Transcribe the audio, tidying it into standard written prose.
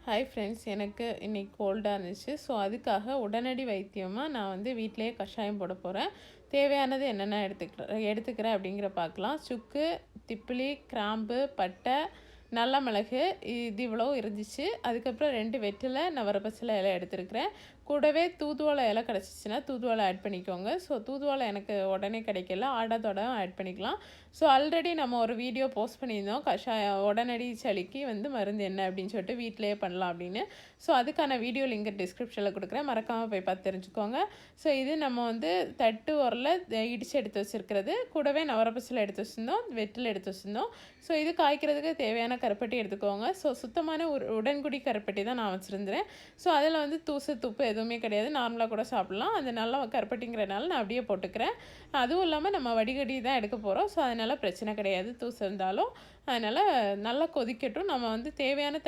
Hi friends, எனக்கு இன்றைக்கி கோல்டாக இருந்துச்சு. ஸோ அதுக்காக உடனடி வைத்தியமாக நான் வந்து வீட்டிலேயே கஷாயம் போட போகிறேன். தேவையானது என்னென்ன எடுத்துக்கிறேன் அப்படிங்கிற பார்க்கலாம். சுக்கு, திப்பிலி, கிராம்பு, பட்டை, நல்ல மிளகு, இது இவ்வளோ இருந்துச்சு. அதுக்கப்புறம் 2 வெற்றிலை, நவரபசலை இலை எடுத்துருக்கிறேன். கூடவே தூதுவளை இலை கிடச்சிச்சின்னா தூதுவளை ஆட் பண்ணிக்கோங்க. ஸோ தூதுவளை எனக்கு உடனே கிடைக்கல, ஆடாதோட ஆட் பண்ணிக்கலாம். ஸோ ஆல்ரெடி நம்ம ஒரு வீடியோ போஸ்ட் பண்ணியிருந்தோம், கஷாயம் உடனடி சளிக்கு வந்து மருந்து என்ன அப்படின்னு சொல்லிட்டு வீட்டிலேயே பண்ணலாம் அப்படின்னு. ஸோ அதுக்கான வீடியோ லிங்க் டிஸ்கிரிப்ஷனில் கொடுக்குறேன், மறக்காமல் போய் பார்த்து தெரிஞ்சுக்கோங்க. ஸோ இது நம்ம வந்து தட்டு உரல இடித்து எடுத்து வச்சுருக்கிறது, கூடவே நவரபசலை எடுத்து வச்சுருந்தோம், வெற்றிலை எடுத்து வச்சுருந்தோம். ஸோ இது காய்க்கிறதுக்கு தேவையான கருப்பட்டி எடுத்துக்கோங்க. ஸோ சுத்தமான உடன்குடி கருப்பட்டி தான் நான் வச்சுருந்தேன். ஸோ அதில் வந்து தூசு துப்பு எதுவுமே கிடையாது, நார்மலாக கூட சாப்பிட்லாம். அது நல்லா கருப்பட்டிங்கிறனால நான் அப்படியே போட்டுக்கிறேன். அதுவும் இல்லாமல் நம்ம வடிகட்டி தான் எடுக்க போகிறோம். ஸோ அதனால் பிரச்சனை கிடையாது தூசு இருந்தாலும். அதனால் நல்லா கொதிக்கட்டும். நம்ம வந்து தேவையான